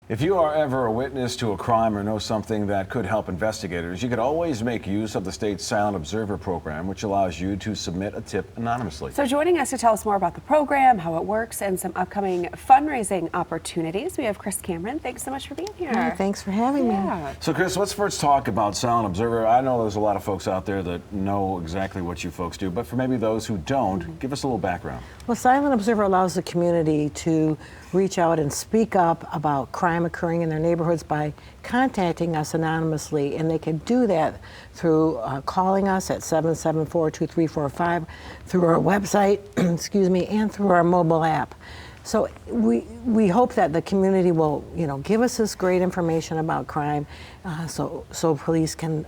If you are ever a witness to a crime or know something that could help investigators, you could always make use of the state's Silent Observer program, which allows you to submit a tip anonymously. So joining us to tell us more about the program, how it works, and some upcoming fundraising opportunities, we have Chris Cameron. Thanks so much for being here. Hi, thanks for having me. So Chris, let's first talk about Silent Observer. I know there's a lot of folks out there that know exactly what you folks do, but for maybe those who don't, give us a little background. Well, Silent Observer allows the community to reach out and speak up about crime occurring in their neighborhoods by contacting us anonymously, and they can do that through calling us at 774-2345, through our website, excuse me, and through our mobile app. So we hope that the community will, give us this great information about crime, so police can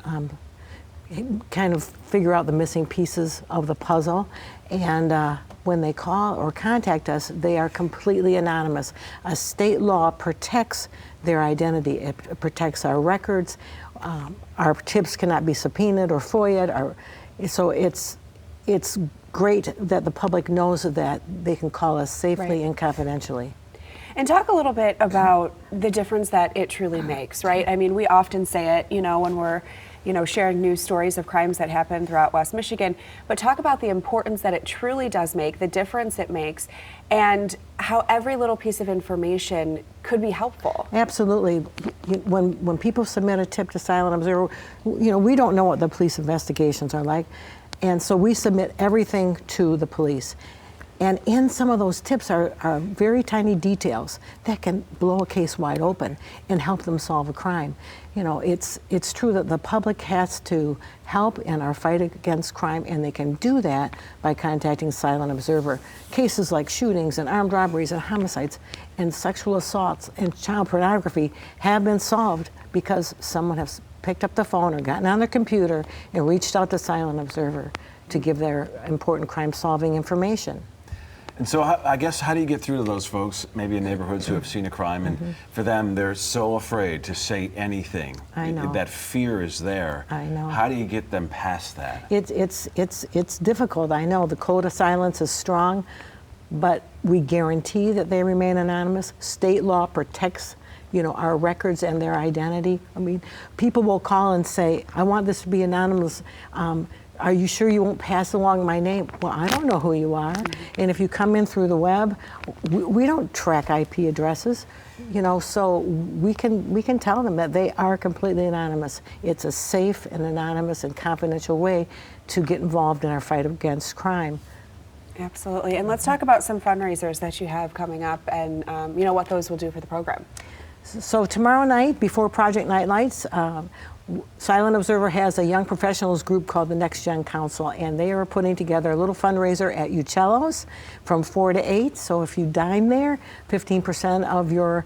kind of figure out the missing pieces of the puzzle. And when they call or contact us, they are completely anonymous. A state law protects their identity. It protects our records. Our tips cannot be subpoenaed or FOIA'd. So it's great that the public knows that they can call us safely and confidentially. And talk a little bit about the difference that it truly makes, right? I mean, we often say it, when we're sharing news stories of crimes that happen throughout West Michigan, but talk about the importance that it truly does make, the difference it makes, and how every little piece of information could be helpful. Absolutely. When people submit a tip to Silent Observer, we don't know what the police investigations are like, and so we submit everything to the police. And in some of those tips are very tiny details that can blow a case wide open and help them solve a crime. It's true that the public has to help in our fight against crime, and they can do that by contacting Silent Observer. Cases like shootings and armed robberies and homicides and sexual assaults and child pornography have been solved because someone has picked up the phone or gotten on their computer and reached out to Silent Observer to give their important crime-solving information. And so I guess, how do you get through to those folks, maybe in neighborhoods who have seen a crime, and for them, they're so afraid to say anything. I know. That fear is there. I know. How do you get them past that? It's difficult. I know the code of silence is strong, but we guarantee that they remain anonymous. State law protects our records and their identity. I mean, people will call and say, I want this to be anonymous. Are you sure you won't pass along my name? Well, I don't know who you are. And if you come in through the web, we don't track IP addresses, so we can tell them that they are completely anonymous. It's a safe and anonymous and confidential way to get involved in our fight against crime. Absolutely. And let's talk about some fundraisers that you have coming up and what those will do for the program. So tomorrow night, before Project Nightlights, Silent Observer has a young professionals group called the Next Gen Council, and they are putting together a little fundraiser at Uccello's from 4 to 8. So if you dine there, 15% of your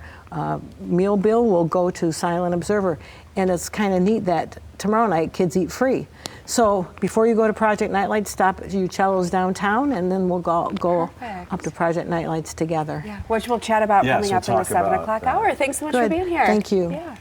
meal bill will go to Silent Observer. And it's kind of neat that tomorrow night kids eat free. So before you go to Project Nightlights, stop at Uccello's downtown, and then we'll go up to Project Nightlights together. Yeah, which we'll chat about coming up in the 7 o'clock hour. Thanks so much for being here. Thank you. Yeah.